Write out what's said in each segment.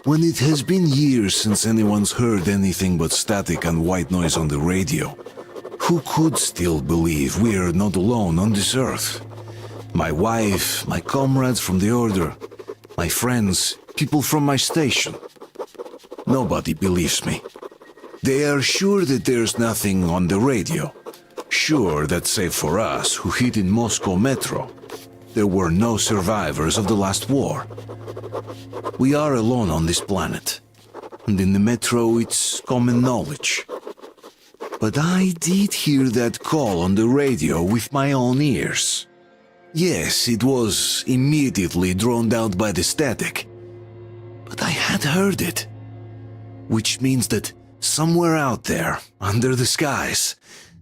When it has been years since anyone's heard anything but static and white noise on the radio, who could still believe we are not alone on this earth? My wife, my comrades from the Order, my friends, people from my station. Nobody believes me. They are sure that there's nothing on the radio. Sure that save for us, who hid in Moscow metro, there were no survivors of the last war. We are alone on this planet, and in the metro it's common knowledge. But I did hear that call on the radio with my own ears. Yes, it was immediately drowned out by the static, but I had heard it. Which means that somewhere out there, under the skies,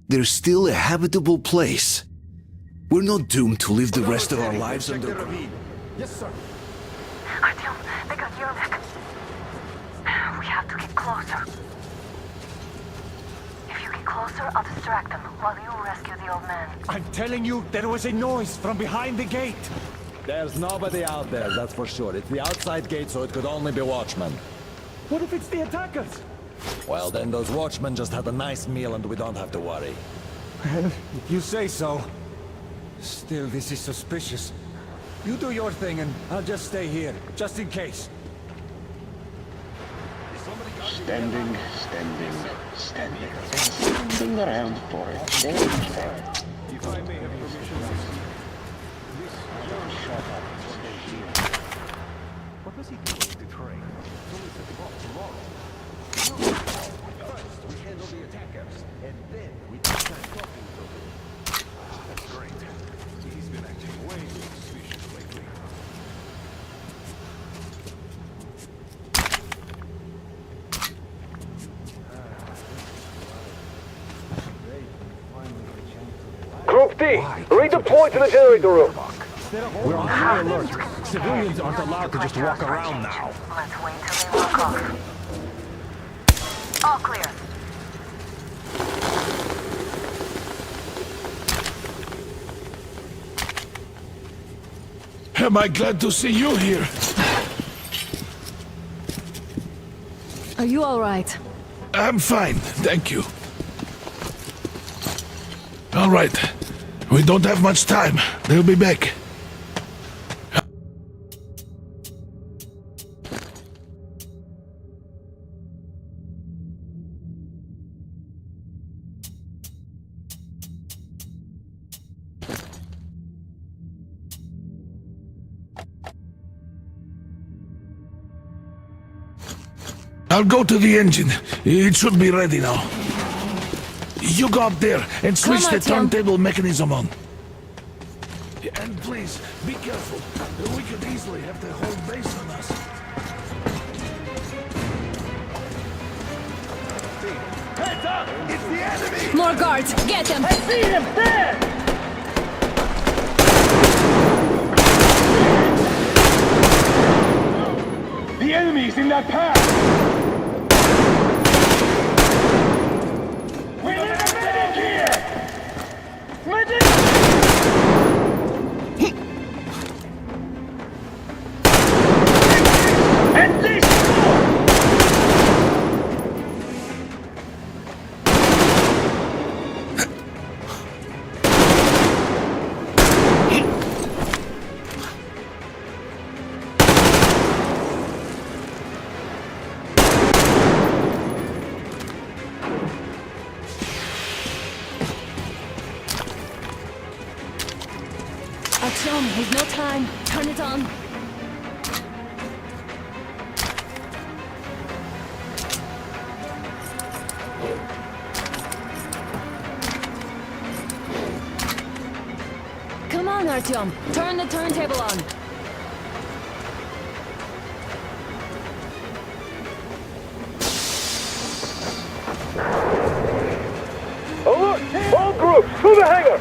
there's still a habitable place. We're not doomed to live the rest of our lives underground. Yes, sir. Artyom, they got Yermak. We have to get closer. If you get closer, I'll distract them while you rescue the old man. I'm telling you, there was a noise from behind the gate. There's nobody out there, that's for sure. It's the outside gate, so it could only be watchmen. What if it's the attackers? Well, then those watchmen just had a nice meal and we don't have to worry. Well, if you say so. Still, this is suspicious. You do your thing and I'll just stay here, just in case. Standing, standing around for a day. If I may have permission, what was he doing with the train? So we set him off tomorrow. First, we handle the attackers, and then we start talking to them. That's great. He's been acting way too suspicious lately. Group D, redeploy to the generator room. We're on high alert. Civilians aren't allowed to just walk around now. Let's wait till they walk off. All clear. Am I glad to see you here? Are you all right? I'm fine, thank you. All right, we don't have much time. They'll be back. I'll go to the engine. It should be ready now. You go up there and switch the turntable mechanism on. And please, be careful. We could easily have the whole base on us. Heads up! It's the enemy! More guards! Get them! I see him there! The enemy's in that path! We need a medic here! Medic! At least four! Artyom, we've no time. Turn it on. Come on, Artyom. Turn the turntable on. Alert! All groups, to the hangar!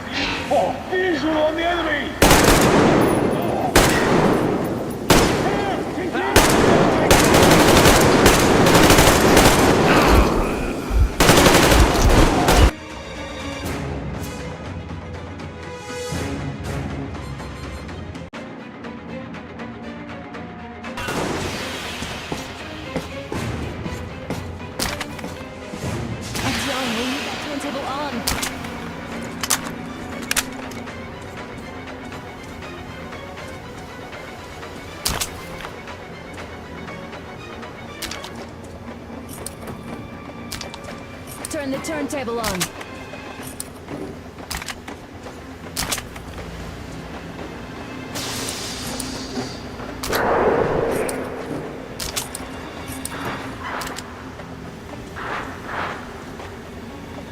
Oh, visual on the enemy! the turntable on.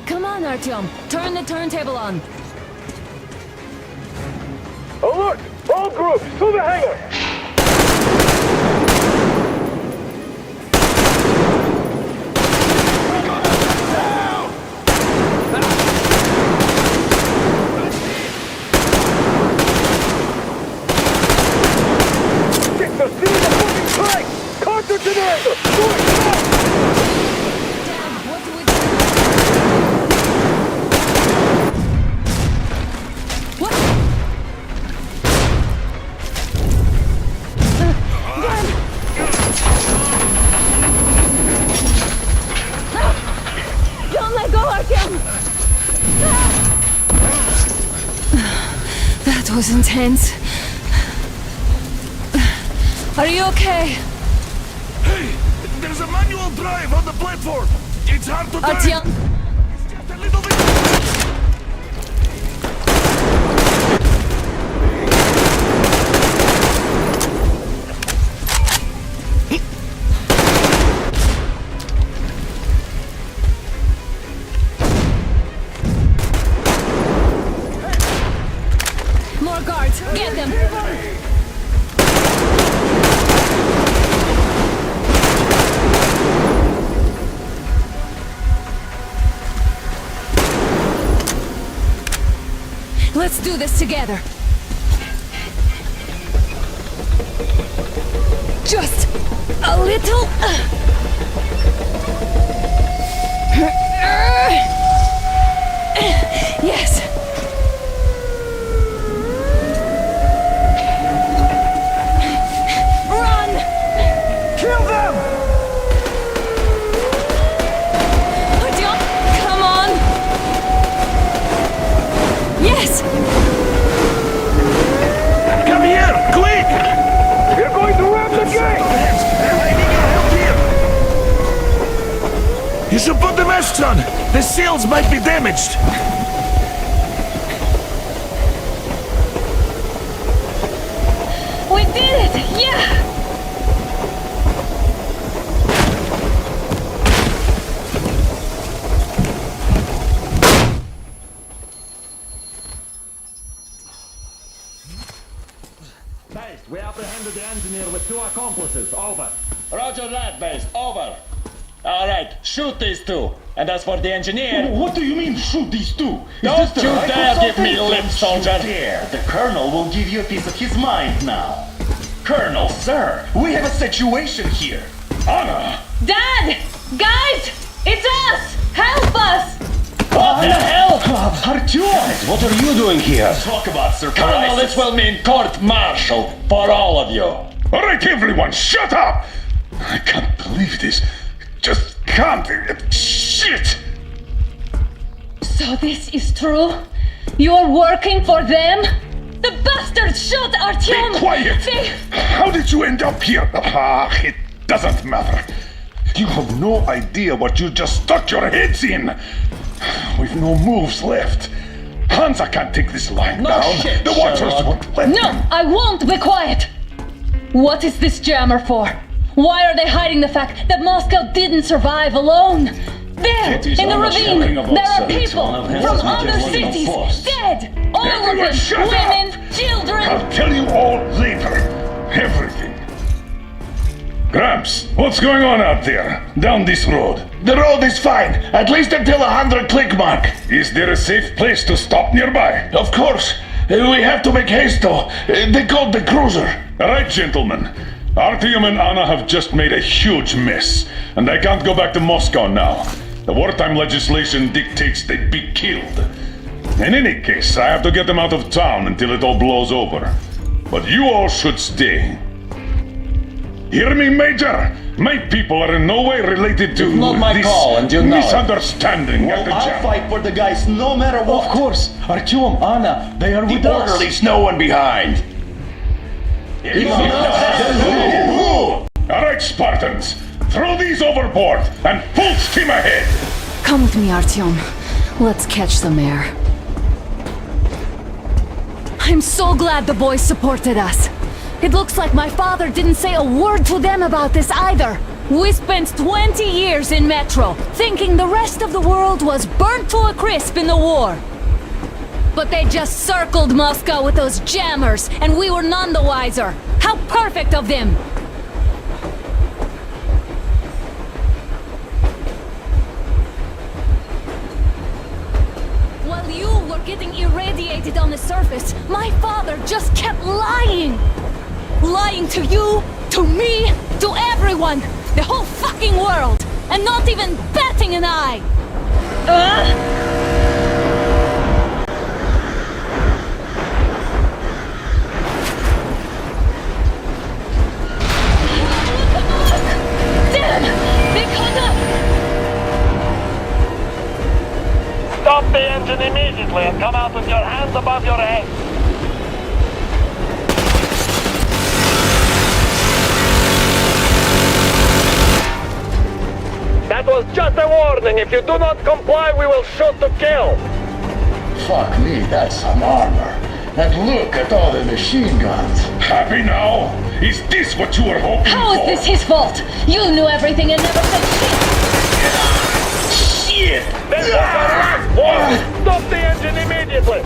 Come on, Artyom. Turn the turntable on. Alert! All groups, to the hangar! Victor, see the fucking train! Counter generator! Do it now! Damn, what do we do? What? Run! Don't let go, Artyom! That was intense. Are you okay? Hey, there's a manual drive on the platform. It's hard to turn. Artyom? It's just a little bit. More guards! Get them! Let's do this together. Just a little. Yes. Run! Kill them! Artyom, come on! Yes! Come here, quick! We're going to ram the gate! I need your help here. You should put the masks on. The seals might be damaged. We did it! Yeah! Base, we apprehended the engineer with 2 accomplices. Over. Roger that, base. Over. All right, shoot these 2. And as for the engineer... What do you mean, shoot these two? Don't you dare give me lip, soldier! There, the Colonel will give you a piece of his mind now. Colonel, sir, we have a situation here. Anna! Dad! Guys! It's us! Help us! What the hell? Artyom! What are you doing here? Talk about surprise. Colonel, this will mean court-martial for all of you. All right, everyone, shut up! I can't believe this. Just can't. Shit! So this is true? You're working for them? The bastards shot Artyom! Be quiet! They... How did you end up here? It doesn't matter. You have no idea what you just stuck your heads in. We've no moves left. Hansa can't take this line down. shit, The Watchers Sherlock. won't let No, them. I won't be quiet! What is this jammer for? Why are they hiding the fact that Moscow didn't survive alone? There, It is in the almost ravine, shouting about there are sex. people One of his from is other just cities, forced. dead! All of Everyone them! shut up! Women, children! I'll tell you all later. Everything. Gramps, what's going on out there? Down this road? The road is fine, at least until 100 click mark. Is there a safe place to stop nearby? Of course. We have to make haste though. They called the cruiser. Alright, gentlemen. Artyom and Anna have just made a huge mess, and I can't go back to Moscow now. The wartime legislation dictates they be killed. In any case, I have to get them out of town until it all blows over. But you all should stay. Hear me, Major? My people are in no way related to Not my this call, and you know it. misunderstanding at the I'll jam. fight for the guys no matter what. Of course. Artyom, Anna, they are with The us. orderlies, no one behind. All right, Spartans, throw these overboard and full steam ahead. Come with me, Artyom. Let's catch some air. I'm so glad the boys supported us. It looks like my father didn't say a word to them about this either. We spent 20 years in Metro, thinking the rest of the world was burnt to a crisp in the war. But they just circled Moscow with those jammers, and we were none the wiser. How perfect of them! While you were getting irradiated on the surface, my father just kept lying! Lying to you, to me, to everyone! The whole fucking world! And not even batting an eye! Damn! They caught up! Stop the engine immediately and come out with your hands above your head. That was just a warning. If you do not comply, we will shoot to kill. Fuck me, that's some armor. And look at all the machine guns. Happy now? Is this what you were hoping How for? is this his fault? You knew everything and never said shit! Shit! This is our last warning. Stop the engine immediately.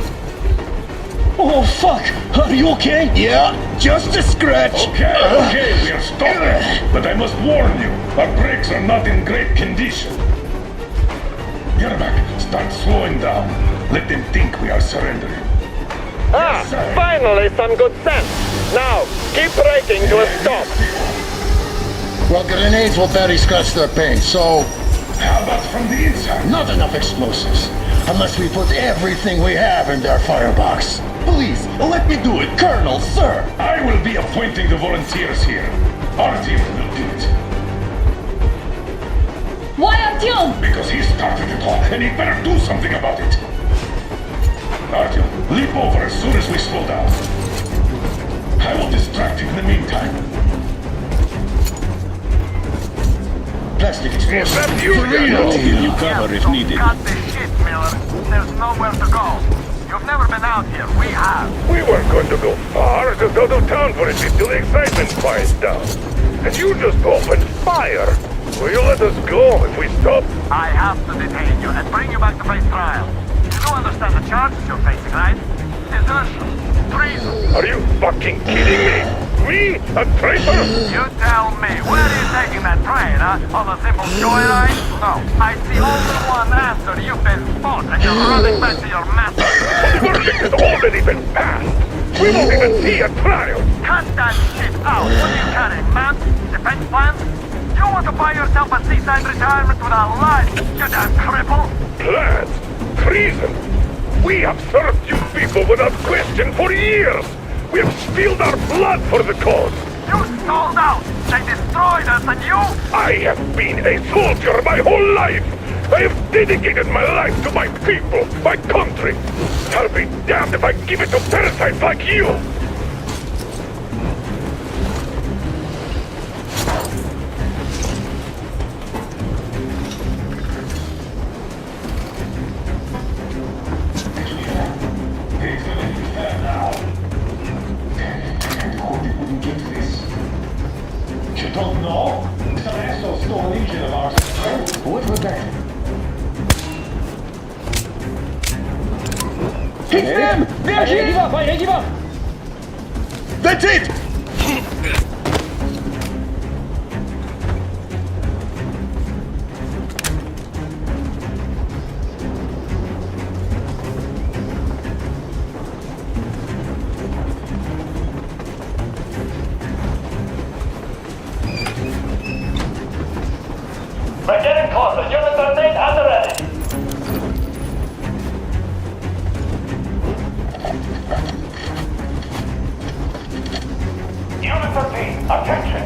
Oh, fuck! Are you okay? Yeah, just a scratch. Okay, we are stopping. But I must warn you, our brakes are not in great condition. Yermak, start slowing down. Let them think we are surrendering. Ah, finally some good sense. Now, keep braking to a stop. Well, grenades will barely scratch their paint, so... How about from the inside? Not enough explosives. Unless we put everything we have in their firebox. Please, let me do it, Colonel, sir! I will be appointing the volunteers here. Artyom will do it. Why Artyom? Because he started it all, and he better do something about it. Artyom, leap over as soon as we slow down. I will distract him in the meantime. Plastic explosive. I'll give you cover if needed. Cut the shit, Miller. There's nowhere to go. You've never been out here. We have. We weren't going to go far, just go to town for a bit till the excitement quiets down. And you just opened fire. Will you let us go if we stop? I have to detain you and bring you back to face trial. You do understand the charges you're facing, right? Desertion, treason. Are you fucking kidding me? Me? A traitor? You tell me, where are you taking that train, huh? On a simple joyride? No, I see only one answer. You've been spot and you're running back to your master. The verdict has already been passed. We won't even see a trial. Cut that shit out. What are you carrying, man? Defense plans? You want to buy yourself a seaside retirement without life, you damn cripple? Plans? Treason? We have served you people without question for years. We have spilled our blood for the cause. You sold out. They destroyed us and you? I have been a soldier my whole life. I have dedicated my life to my people, my country. I'll be damned if I give it to parasites like you. You don't know? Some asshole stole an engine of ours. What was that? It's them! They're here! I give up! That's it! We're getting closer. Units are made and ready. Unit 13, attention!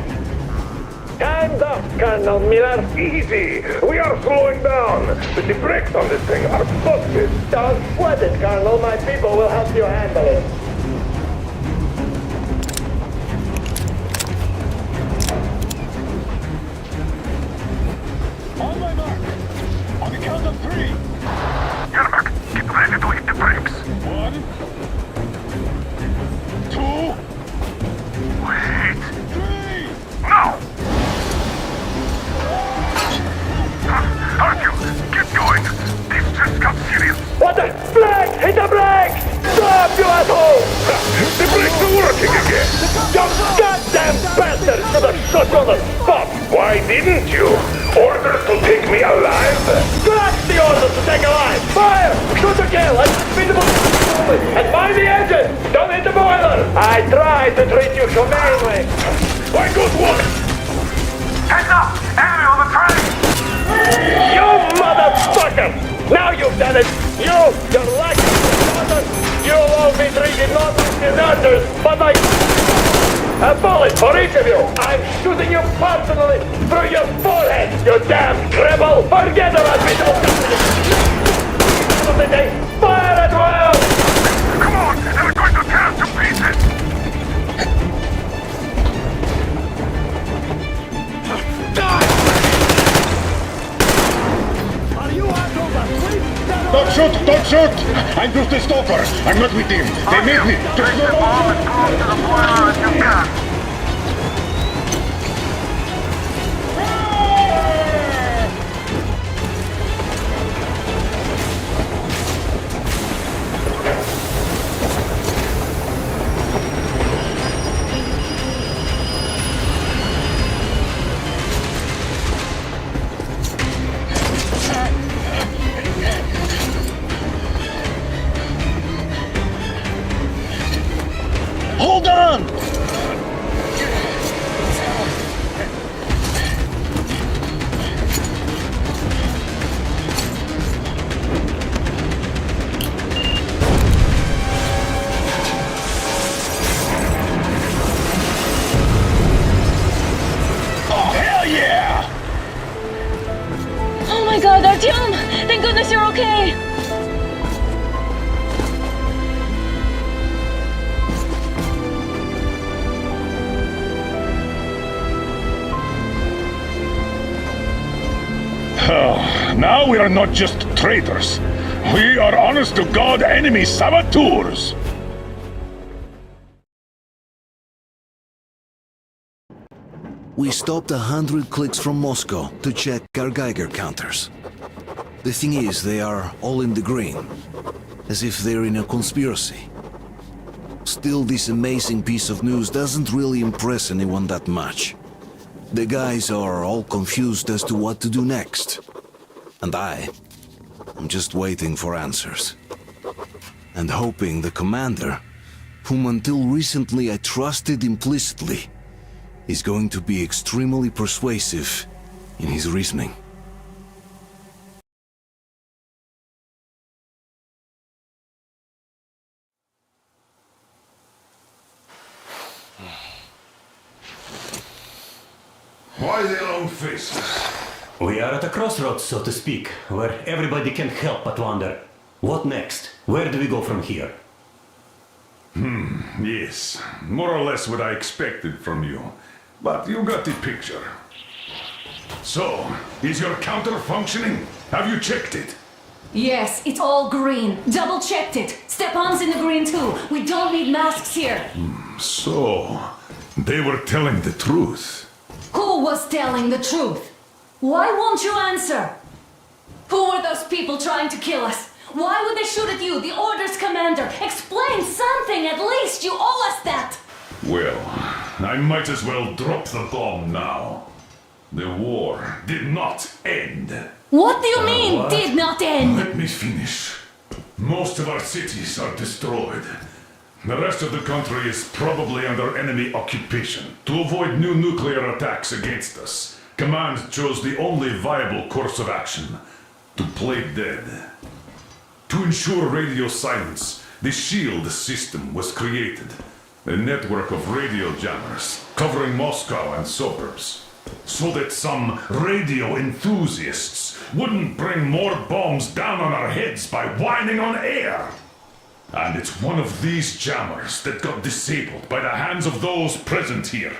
Time's up, Colonel Miller. Easy! We are slowing down. But the brakes on this thing are busted. Don't sweat it, Colonel. My people will help you handle it. On my mark! On the count of up, you asshole! The brakes are working again! You goddamn bastard should have shot you on the spot! Why didn't you? Orders to take me alive? That's the orders to take alive! Fire! Shoot to kill! Unbeatable! And mind the engine! Don't hit the boiler! I tried to treat you humanely! Why good work! Heads up! Enemy on the train! You motherfucker! Now you've done it! Your lucky mother! You'll all be treated not like deserters, but like a bullet for each of you! I'm shooting you personally through your forehead, you damn rebel! Forget about me! Fire at will! Come on! They're going to tear us to pieces! Don't shoot! Don't shoot! I'm just a stalker. I'm not with him. They made me. Take the bomb as close to the boiler as you can. Hold on! Oh, hell yeah! Oh my god, Artyom! Thank goodness you're okay! Now we are not just traitors. We are honest-to-God enemy saboteurs. We stopped 100 clicks from Moscow to check our Geiger counters. The thing is, they are all in the green, as if they're in a conspiracy. Still, this amazing piece of news doesn't really impress anyone that much. The guys are all confused as to what to do next. And I'm just waiting for answers. And hoping the commander, whom until recently I trusted implicitly, is going to be extremely persuasive in his reasoning. Why the long faces? We are at a crossroads, so to speak, where everybody can help but wonder, what next? Where do we go from here? Yes, more or less what I expected from you. But you got the picture. So, is your counter functioning? Have you checked it? Yes, it's all green. Double checked it. Stepan's in the green too. We don't need masks here. So, they were telling the truth. Who was telling the truth? Why won't you answer? Who were those people trying to kill us? Why would they shoot at you, the orders commander? Explain something, at least! You owe us that! Well, I might as well drop the bomb now. The war did not end. What do you mean, did not end? Let me finish. Most of our cities are destroyed. The rest of the country is probably under enemy occupation. To avoid new nuclear attacks against us, Command chose the only viable course of action: to play dead. To ensure radio silence, the SHIELD system was created. A network of radio jammers covering Moscow and suburbs. So that some radio enthusiasts wouldn't bring more bombs down on our heads by whining on air. And it's one of these jammers that got disabled by the hands of those present here.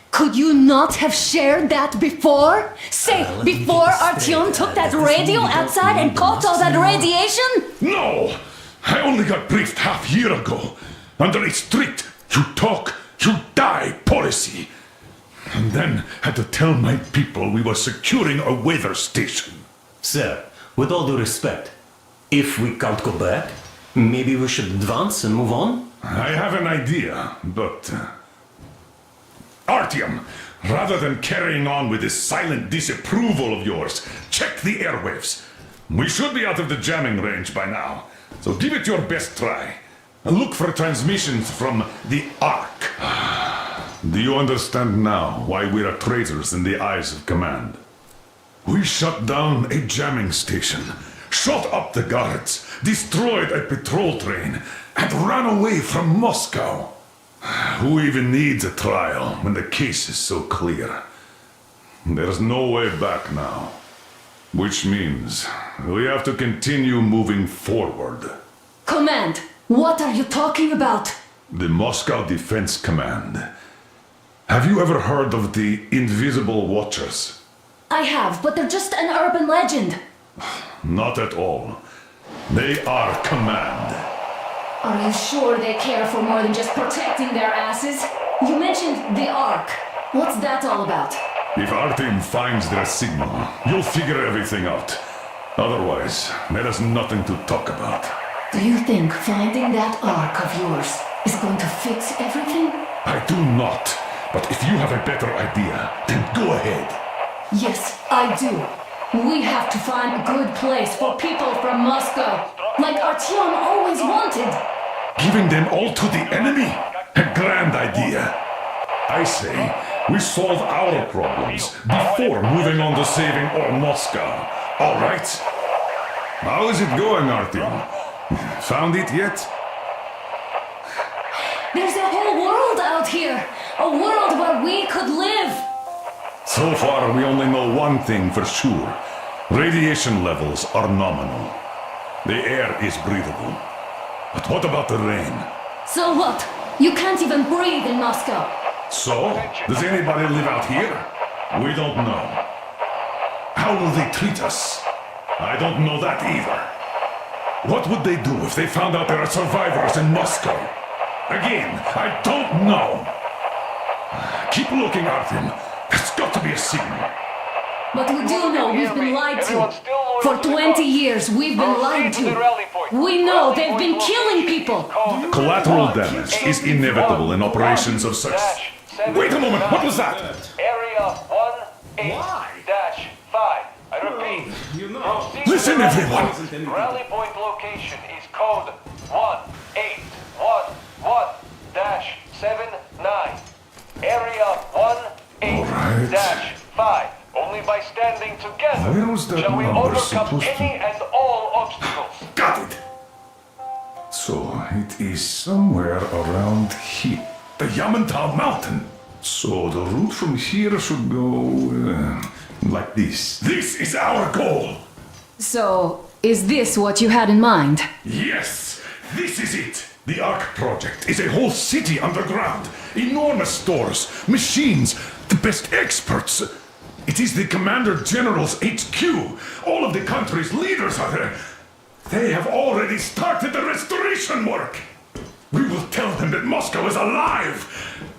Could you not have shared that before? Say, before Artyom took that radio outside and caught all that radiation? No! I only got briefed half year ago, under a strict you talk, you die policy. And then had to tell my people we were securing a weather station. Sir, with all due respect, if we can't go back, Maybe we should advance and move on? I have an idea, but... Artyom, rather than carrying on with this silent disapproval of yours, check the airwaves. We should be out of the jamming range by now, so give it your best try. And look for transmissions from the Ark. Do you understand now why we are traitors in the eyes of command? We shut down a jamming station, shot up the guards, destroyed a patrol train, and ran away from Moscow. Who even needs a trial when the case is so clear? There's no way back now. Which means we have to continue moving forward. Command, what are you talking about? The Moscow Defense Command. Have you ever heard of the Invisible Watchers? I have, but they're just an urban legend. Not at all. They are command. Are you sure they care for more than just protecting their asses? You mentioned the Ark. What's that all about? If Artyom finds their signal, you'll figure everything out. Otherwise, there is nothing to talk about. Do you think finding that Ark of yours is going to fix everything? I do not. But if you have a better idea, then go ahead. Yes, I do. We have to find a good place for people from Moscow, like Artyom always wanted. Giving them all to the enemy? A grand idea. I say, we solve our problems before moving on to saving all Moscow. All right? How is it going, Artyom? Found it yet? There's a whole world out here. A world where we could live. So far, we only know one thing for sure. Radiation levels are nominal. The air is breathable. But what about the rain? So what? You can't even breathe in Moscow. So? Does anybody live out here? We don't know. How will they treat us? I don't know that either. What would they do if they found out there are survivors in Moscow? Again, I don't know. Keep looking, Artyom. There's got to be a signal. But we do know we've been lied to. For 20 years, we've been lied to. We know they've been killing people. Collateral damage is inevitable in operations of such... Wait a moment, what was that? Area 18-5. I repeat. Listen, everyone! Rally point location is code 1811-79. Area 18-5. Only by standing together Where was that shall we number overcome supposed to- any and all obstacles. Got it! So, it is somewhere around here. The Yamantau Mountain! So, the route from here should go... like this. This is our goal! So, is this what you had in mind? Yes! This is it! The Ark project is a whole city underground. Enormous stores, machines, the best experts. It is the Commander General's HQ. All of the country's leaders are there. They have already started the restoration work. We will tell them that Moscow is alive.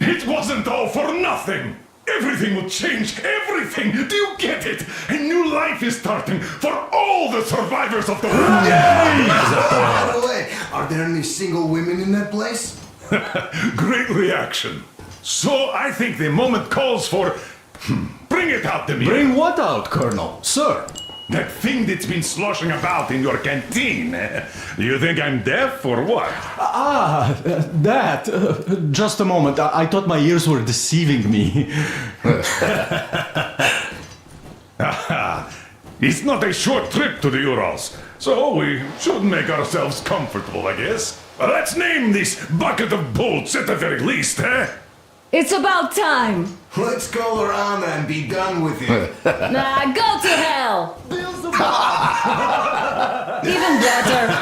It wasn't all for nothing. Everything will change, everything. Do you get it? A new life is starting for all the survivors of the war. By the way, are there any single women in that place? Great reaction. So I think the moment calls for... Bring it out, Dmitry. Bring what out, Colonel? Sir? That thing that's been sloshing about in your canteen. You think I'm deaf or what? That. Just a moment. I thought my ears were deceiving me. It's not a short trip to the Urals, so we should make ourselves comfortable, I guess. Let's name this bucket of bolts at the very least, eh? It's about time. Let's call her Anna and be done with it. Nah, go to hell. Even better.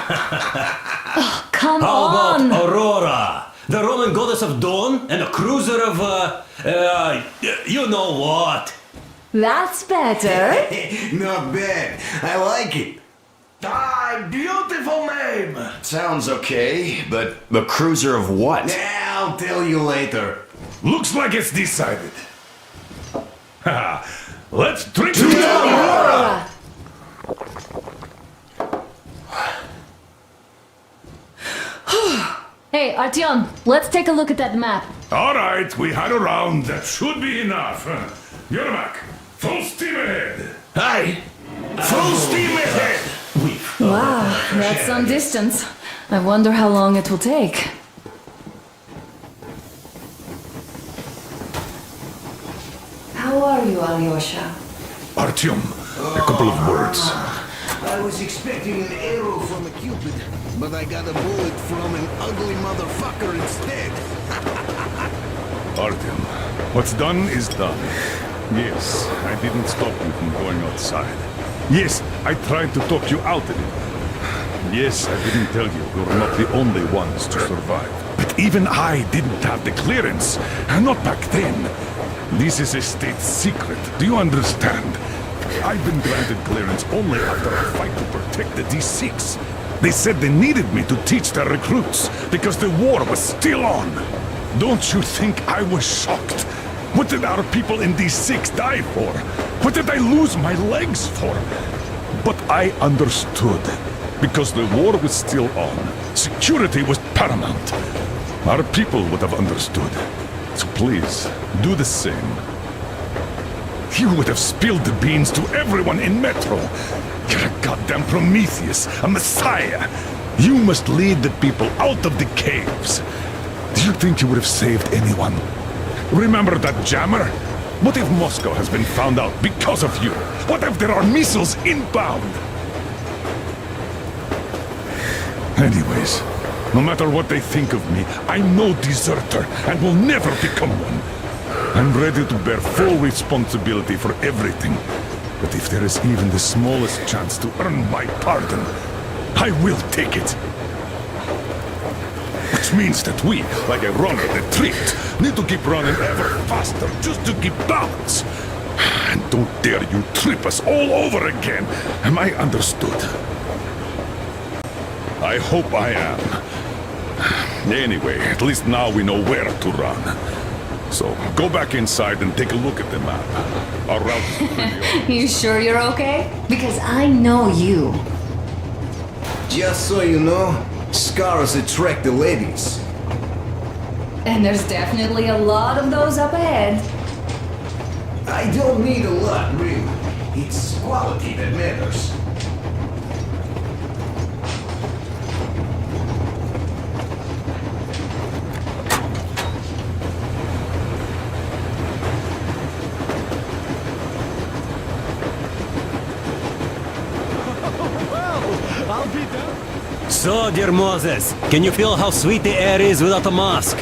Oh, come How on. about Aurora? The Roman goddess of dawn and a cruiser of, you know what? That's better. Not bad. I like it. Ah, beautiful name! Sounds okay, but the cruiser of what? I'll tell you later. Looks like it's decided. Let's drink to Aurora! Hey, Artyom, let's take a look at that map. All right, we had a round. That should be enough. Yermak, full steam ahead. Aye. Full steam ahead. Wow, that's some distance. I wonder how long it will take. How are you, Alyosha? Artyom, a couple of words. I was expecting an arrow from a cupid, but I got a bullet from an ugly motherfucker instead. Artyom, what's done is done. Yes, I didn't stop you from going outside. Yes, I tried to talk you out of it. Yes, I didn't tell you you're not the only ones to survive. But even I didn't have the clearance. Not back then. This is a state secret. Do you understand? I've been granted clearance only after a fight to protect the D6. They said they needed me to teach their recruits because the war was still on. Don't you think I was shocked? What did our people in D6 die for? What did I lose my legs for? But I understood. Because the war was still on. Security was paramount. Our people would have understood. So please, do the same. You would have spilled the beans to everyone in Metro. You're a goddamn Prometheus, a messiah. You must lead the people out of the caves. Do you think you would have saved anyone? Remember that jammer? What if Moscow has been found out because of you? What if there are missiles inbound? Anyways, no matter what they think of me, I'm no deserter and will never become one. I'm ready to bear full responsibility for everything. But if there is even the smallest chance to earn my pardon, I will take it. Which means that we, like a runner that tripped, need to keep running ever faster just to keep balance. And don't dare you trip us all over again. Am I understood? I hope I am. Anyway, at least now we know where to run. So, go back inside and take a look at the map. Our route is pretty obvious. You sure you're okay? Because I know you. Just so you know, scars attract the ladies. And there's definitely a lot of those up ahead. I don't need a lot, really. It's quality that matters. So, dear Moses, can you feel how sweet the air is without a mask?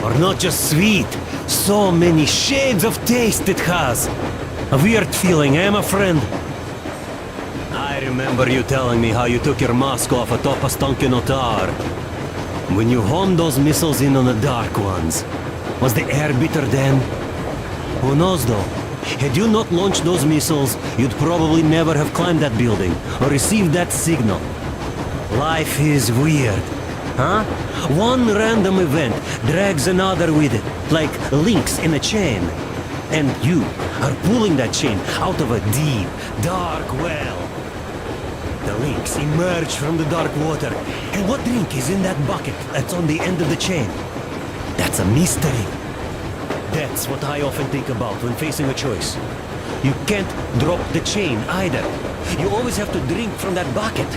Or not just sweet, so many shades of taste it has. A weird feeling, eh, my friend? I remember you telling me how you took your mask off atop a stunken otar. When you honed those missiles in on the Dark Ones, was the air bitter then? Who knows though? Had you not launched those missiles, you'd probably never have climbed that building or received that signal. Life is weird, huh? One random event drags another with it, like links in a chain. And you are pulling that chain out of a deep, dark well. The links emerge from the dark water. And what drink is in that bucket that's on the end of the chain? That's a mystery. That's what I often think about when facing a choice. You can't drop the chain either. You always have to drink from that bucket.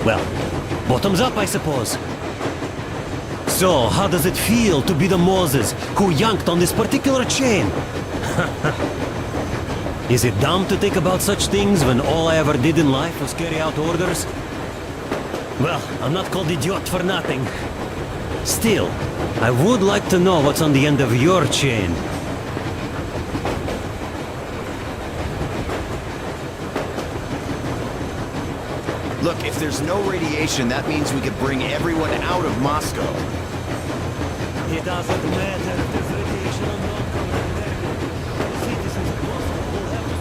Well, bottoms up, I suppose. So, how does it feel to be the Moses who yanked on this particular chain? Is it dumb to think about such things when all I ever did in life was carry out orders? Well, I'm not called idiot for nothing. Still, I would like to know what's on the end of your chain. Look, if there's no radiation, that means we could bring everyone out of Moscow. It doesn't matter if there's radiation or not. The citizens of Moscow will have to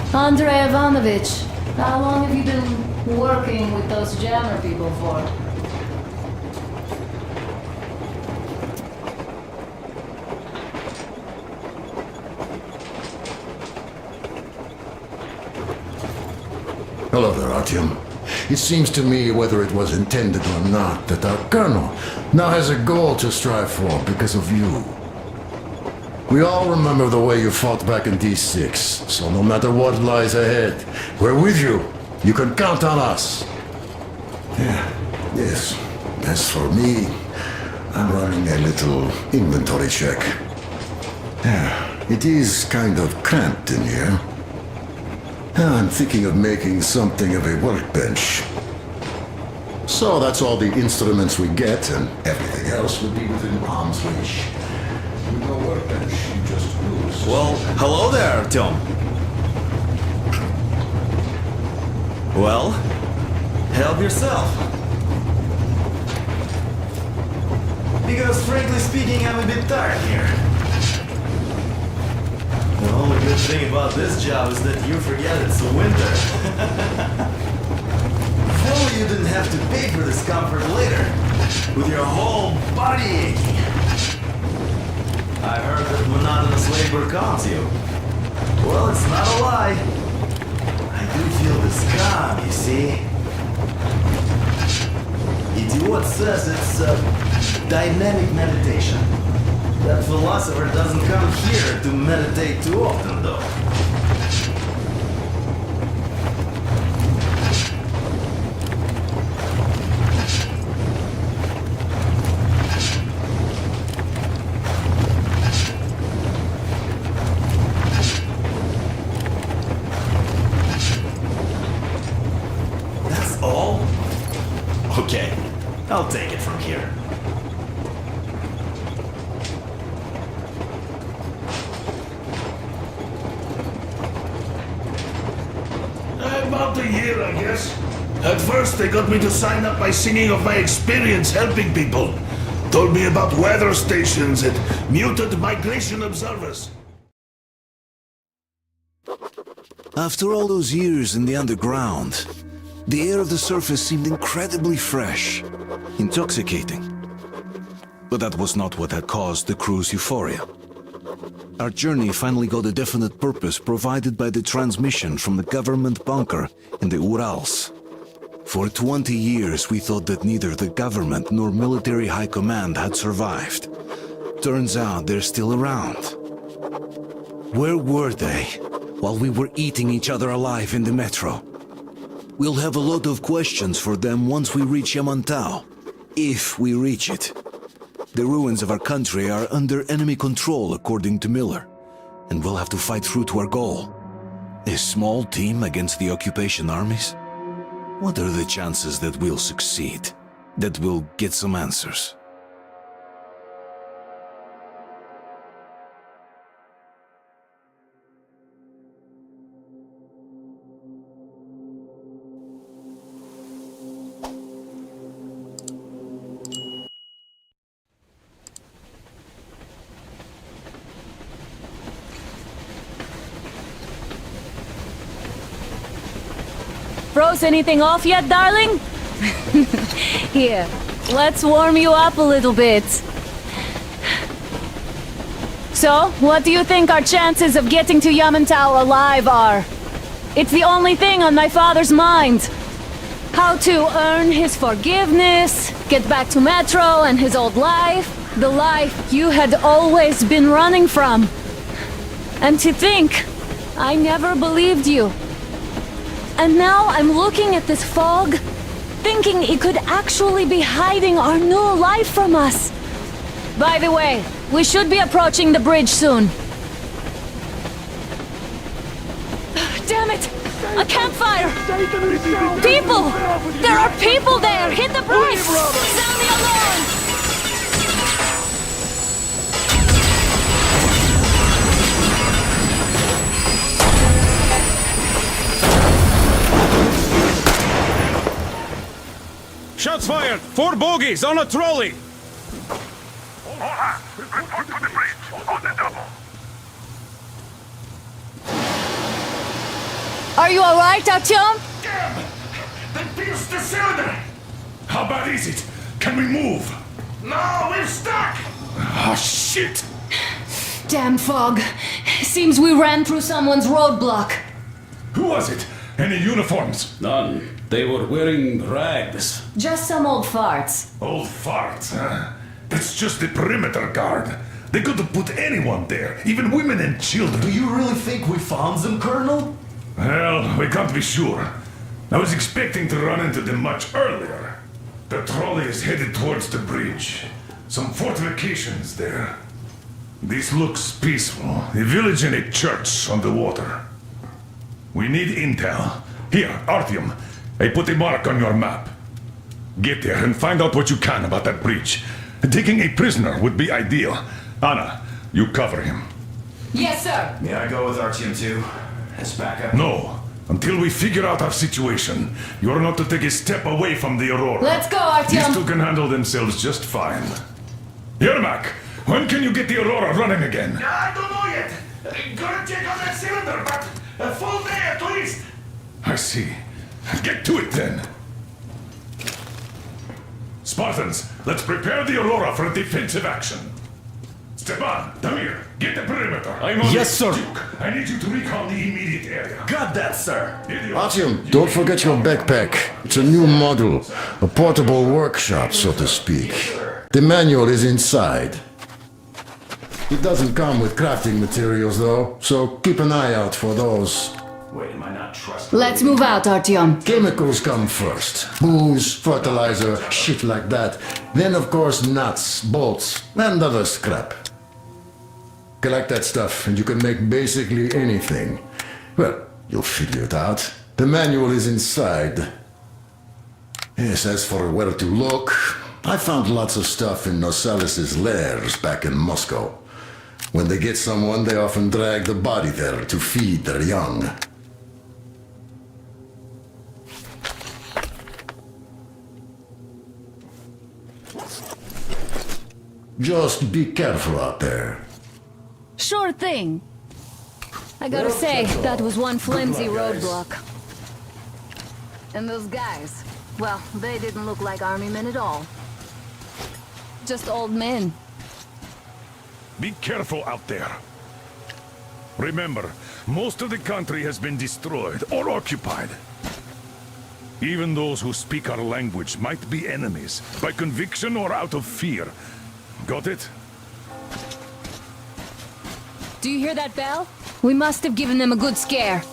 stay. Andrei Ivanovich, how long have you been working with those jammer people for? Hello there, Artyom. It seems to me, whether it was intended or not, that our colonel now has a goal to strive for because of you. We all remember the way you fought back in D6, so no matter what lies ahead, we're with you. You can count on us. Yes. As for me, I'm running a little inventory check. It is kind of cramped in here. I'm thinking of making something of a workbench. So that's all the instruments we get, and everything else would be within arm's reach. With no workbench, you just lose. Well, hello there, Artyom. Well, help yourself. Because frankly speaking, I'm a bit tired here. The only good thing about this job is that you forget it's the winter. If only you didn't have to pay for this comfort later, with your whole body aching. I heard that monotonous labor calms you. Well, it's not a lie. I do feel this calm, you see. Idiot says it's dynamic meditation. That philosopher doesn't come here to meditate too often, though. That's all? Okay, I'll take it from here. About a year, I guess. At first, they got me to sign up by singing of my experience helping people. Told me about weather stations and muted migration observers. After all those years in the underground, the air of the surface seemed incredibly fresh, intoxicating. But that was not what had caused the crew's euphoria. Our journey finally got a definite purpose provided by the transmission from the government bunker in the Urals. For 20 years we thought that neither the government nor military high command had survived. Turns out they're still around. Where were they while we were eating each other alive in the metro? We'll have a lot of questions for them once we reach Yamantau, if we reach it. The ruins of our country are under enemy control, according to Miller, and we'll have to fight through to our goal. A small team against the occupation armies? What are the chances that we'll succeed? That we'll get some answers? Froze anything off yet, darling? Here, let's warm you up a little bit. So, what do you think our chances of getting to Yamantau alive are? It's the only thing on my father's mind. How to earn his forgiveness, get back to Metro and his old life, the life you had always been running from. And to think, I never believed you. And now I'm looking at this fog, thinking it could actually be hiding our new life from us. By the way, we should be approaching the bridge soon. Damn it! A campfire! People! There are people there! Hit the brakes! Sound the alarm! Shots fired! 4 bogies on a trolley! Oha! Report to the bridge on the double. Are you alright, Artyom? Damn! They pierced the cylinder! How bad is it? Can we move? No, we're stuck! Ah, shit! Damn fog. Seems we ran through someone's roadblock. Who was it? Any uniforms? None. They were wearing rags. Just some old farts. Old farts, huh? That's just the perimeter guard. They could have put anyone there, even women and children. Do you really think we found them, Colonel? Well, we can't be sure. I was expecting to run into them much earlier. The trolley is headed towards the bridge. Some fortifications there. This looks peaceful. A village and a church on the water. We need intel. Here, Artyom. I put a mark on your map. Get there and find out what you can about that bridge. Taking a prisoner would be ideal. Anna, you cover him. Yes, sir. May I go with Artyom too? As backup? No. Until we figure out our situation, you're not to take a step away from the Aurora. Let's go, These Artyom. two can handle themselves just fine. Yermak, when can you get the Aurora running again? I don't know yet. Gonna check on that cylinder, but a full day at least. I see. Get to it then. Spartans, let's prepare the Aurora for a defensive action. Stepan, Damir, get the perimeter. I'm on Yes, it. sir. Duke, I need you to recon the immediate area. Got that, sir. Artyom, don't forget your backpack. It's a new model, a portable workshop, so to speak. The manual is inside. It doesn't come with crafting materials, though, so keep an eye out for those. Wait, am I not trustworthy? Let's move out, Artyom. Chemicals come first. Booze, fertilizer, shit like that. Then, of course, nuts, bolts, and other scrap. Collect that stuff, and you can make basically anything. Well, you'll figure it out. The manual is inside. Yes, as for where to look, I found lots of stuff in Nosalis' lairs back in Moscow. When they get someone, they often drag the body there to feed their young. Just be careful out there. Sure thing. I gotta say, that was one flimsy roadblock. And those guys, well, they didn't look like army men at all. Just old men. Be careful out there. Remember, most of the country has been destroyed or occupied. Even those who speak our language might be enemies, by conviction or out of fear. Got it? Do you hear that bell? We must have given them a good scare.